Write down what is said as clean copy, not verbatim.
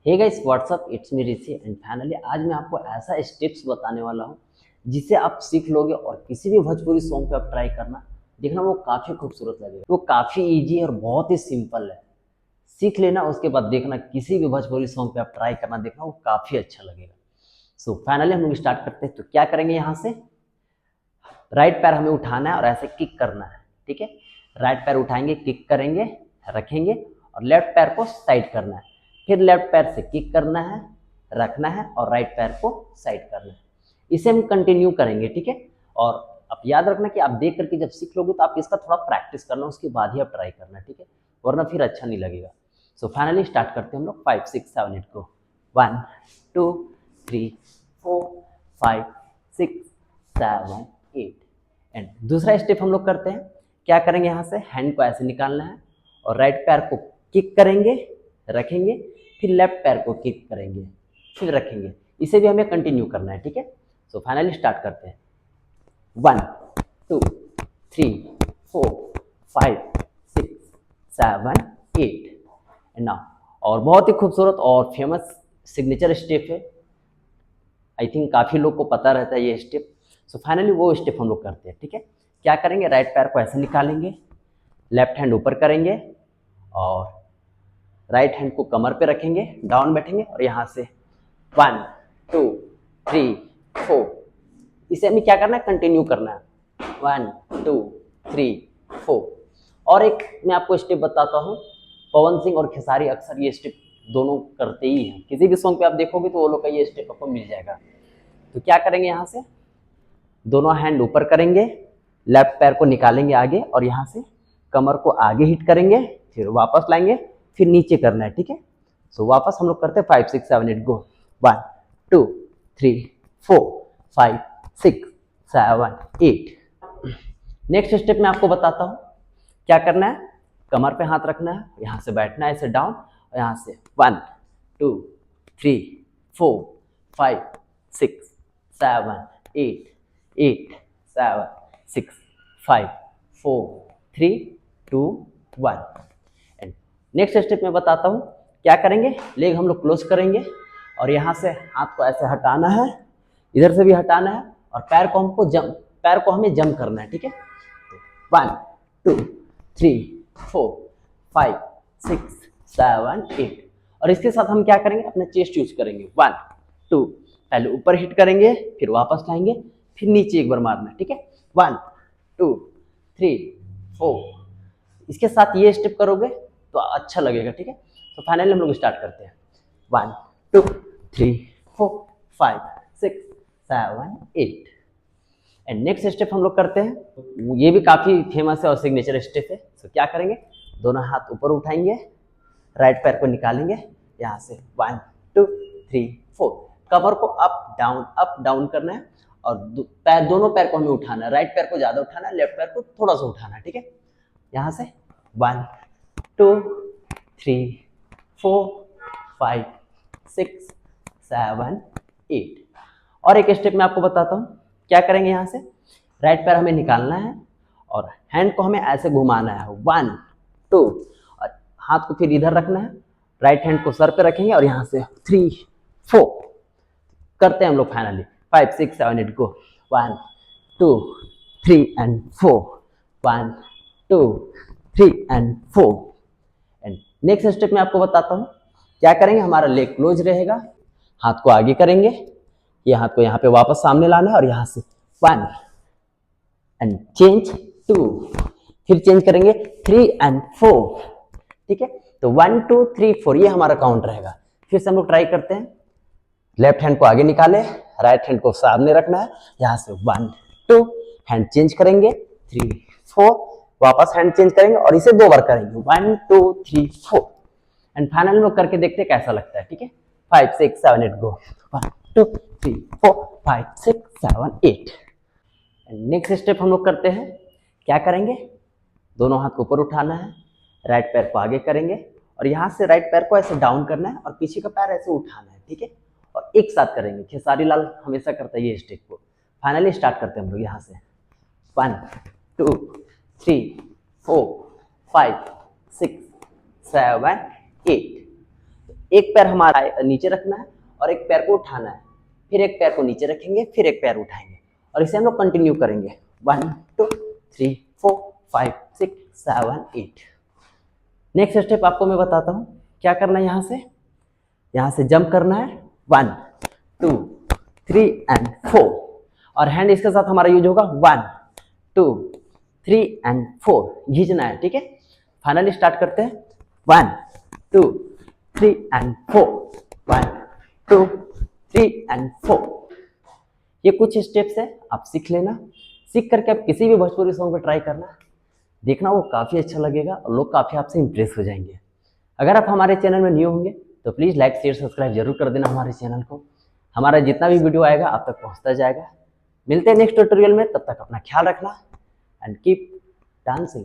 Hey guys what's up, it's me Rishi and finally आज मैं आपको ऐसा स्टेप्स बताने वाला हूँ जिससे आप सीख लोगे और किसी भी भोजपुरी सॉन्ग पे आप ट्राई करना, देखना वो काफ़ी खूबसूरत लगेगा। वो काफ़ी इजी है और बहुत ही सिंपल है। सीख लेना, उसके बाद देखना किसी भी भोजपुरी सॉन्ग पे आप ट्राई करना, देखना वो काफ़ी अच्छा लगेगा। सो फाइनली हम लोग स्टार्ट करते हैं। तो क्या करेंगे, यहाँ से राइट पैर हमें उठाना है और ऐसे किक करना है। ठीक है, राइट पैर उठाएंगे, किक करेंगे, रखेंगे और लेफ्ट पैर को साइड करना है। फिर लेफ्ट पैर से किक करना है, रखना है और राइट पैर को साइड करना है। इसे हम कंटिन्यू करेंगे। ठीक है, और आप याद रखना कि आप देख करके जब सीख लोगे तो आप इसका थोड़ा प्रैक्टिस करना, उसके बाद ही आप ट्राई करना। ठीक है, वरना फिर अच्छा नहीं लगेगा। सो फाइनली स्टार्ट करते हैं हम लोग। 5 6 7 8 को 1 2 3 4 5 6 7 8। एंड दूसरा स्टेप हम लोग करते हैं। क्या करेंगे, यहाँ से हैंड को ऐसे निकालना है और राइट पैर को किक करेंगे, रखेंगे, फिर लेफ्ट पैर को किक करेंगे, फिर रखेंगे। इसे भी हमें कंटिन्यू करना है। ठीक है, सो फाइनली स्टार्ट करते हैं। 1 2 3 4 5 6 7 8। एंड नाउ और बहुत ही खूबसूरत और फेमस सिग्नेचर स्टेप है। आई थिंक काफ़ी लोग को पता रहता है ये स्टेप। सो फाइनली वो स्टेप हम लोग करते हैं। ठीक है, क्या करेंगे, राइट पैर को ऐसे निकालेंगे, लेफ्ट हैंड ऊपर करेंगे और राइट हैंड को कमर पे रखेंगे, डाउन बैठेंगे और यहाँ से 1 2 3 4। इसे हमें क्या करना है, कंटिन्यू करना है। 1 2 3 4। और एक मैं आपको स्टेप बताता हूँ। पवन सिंह और खेसारी अक्सर ये स्टेप दोनों करते ही हैं। किसी भी सॉन्ग पे आप देखोगे तो वो लोग का ये स्टेप आपको मिल जाएगा। तो क्या करेंगे, यहाँ से दोनों हैंड ऊपर करेंगे, लेफ्ट पैर को निकालेंगे आगे और यहाँ से कमर को आगे हिट करेंगे, फिर वापस लाएंगे, फिर नीचे करना है। ठीक है, सो वापस हम लोग करते हैं। 5 6 7 8 गो 1 2 3 4 5 6 7 8। नेक्स्ट स्टेप मैं आपको बताता हूँ। क्या करना है, कमर पे हाथ रखना है, यहाँ से बैठना है ऐसे डाउन और यहाँ से 1 2 3 4 5 6 7 8 8 7 6 5 4 3 2 1। एंड नेक्स्ट स्टेप मैं बताता हूँ। क्या करेंगे, लेग हम लोग क्लोज करेंगे और यहाँ से हाथ को ऐसे हटाना है, इधर से भी हटाना है और पैर को हमें जंप करना है। ठीक है, 1 2 3 4 5 6 7 8। और इसके साथ हम क्या करेंगे, अपना चेस्ट यूज करेंगे। 1 2, पहले ऊपर हिट करेंगे, फिर वापस लाएंगे, फिर नीचे एक बार मारना है। ठीक है, 1 2 3 4। इसके साथ ये स्टेप करोगे तो अच्छा लगेगा। ठीक है, तो फाइनली हम लोग स्टार्ट करते हैं। 1 2 3 4 5 6 7 8। एंड नेक्स्ट स्टेप हम लोग करते हैं। ये भी काफ़ी फेमस है और सिग्नेचर स्टेप है। तो क्या करेंगे, दोनों हाथ ऊपर उठाएंगे, राइट पैर को निकालेंगे, यहाँ से 1 2 3 4। कमर को अप डाउन करना है और दोनों पैर को हमें उठाना है। राइट पैर को ज़्यादा उठाना है, लेफ्ट पैर को थोड़ा सा उठाना है। ठीक है, यहाँ से 1 2 3 4 5 6 7 8। और एक स्टेप मैं आपको बताता हूँ। क्या करेंगे, यहाँ से राइट पैर हमें निकालना है और हैंड को हमें ऐसे घुमाना है 1 2, और हाथ को फिर इधर रखना है, राइट हैंड को सर पे रखेंगे और यहाँ से 3 4 करते हैं हम लोग। Finally 5 6 7 8 go 1 2 3 and 4 1 2 3 and 4। And next step मैं आपको बताता हूँ। क्या करेंगे, हमारा लेग क्लोज रहेगा, हाथ को आगे करेंगे, ये हाथ को यहाँ पे वापस सामने लाना है और यहाँ से 1 एंड चेंज 2, फिर चेंज करेंगे 3 एंड 4। ठीक है, तो 1 2 3 4 ये हमारा काउंट रहेगा। फिर से हम लोग ट्राई करते हैं। लेफ्ट हैंड को आगे निकाले, राइट हैंड को सामने रखना है, यहाँ से 1 2, हैंड चेंज करेंगे 3 4, वापस हैंड चेंज करेंगे और इसे 2 बार करेंगे 1 2 3 4। एंड फाइनल लोग करके देखते हैं कैसा लगता है। ठीक है, 5 6 7 8 गो 1 2 3 4 5 6 7 8। नेक्स्ट स्टेप हम लोग करते हैं। क्या करेंगे, दोनों हाथ को ऊपर उठाना है, राइट पैर को आगे करेंगे और यहाँ से राइट पैर को ऐसे डाउन करना है और पीछे का पैर ऐसे उठाना है। ठीक है, और एक साथ करेंगे। खेसारी लाल हमेशा करता है ये स्टेप को। फाइनली स्टार्ट करते हैं हम लोग। यहाँ से 1 2 3 4 5 6 7 8। एक पैर हमारा नीचे रखना है और एक पैर को उठाना है, फिर एक पैर को नीचे रखेंगे, फिर एक पैर उठाएंगे, और इसे हम लोग कंटिन्यू करेंगे 1 2 3 4 5 6 7 8। नेक्स्ट स्टेप आपको मैं बताता हूँ क्या करना है। यहाँ से जंप करना है 1 2 3 एंड 4, और हैंड इसके साथ हमारा यूज होगा 1 2 3 एंड 4, खींचना है, ठीक है। फाइनली स्टार्ट करते हैं 1 2 3 एंड 4, 1 2 3 एंड 4। ये कुछ स्टेप्स है, आप सीख लेना। सीख करके आप किसी भी भोजपुरी सॉन्ग पे ट्राई करना, देखना वो काफ़ी अच्छा लगेगा और लोग काफ़ी आपसे इंप्रेस हो जाएंगे। अगर आप हमारे चैनल में न्यू होंगे तो प्लीज़ लाइक शेयर सब्सक्राइब जरूर कर देना हमारे चैनल को। हमारा जितना भी वीडियो आएगा आप तक पहुंचता जाएगा। मिलते हैं नेक्स्ट ट्यूटोरियल में, तब तक अपना ख्याल रखना एंड कीप डांसिंग।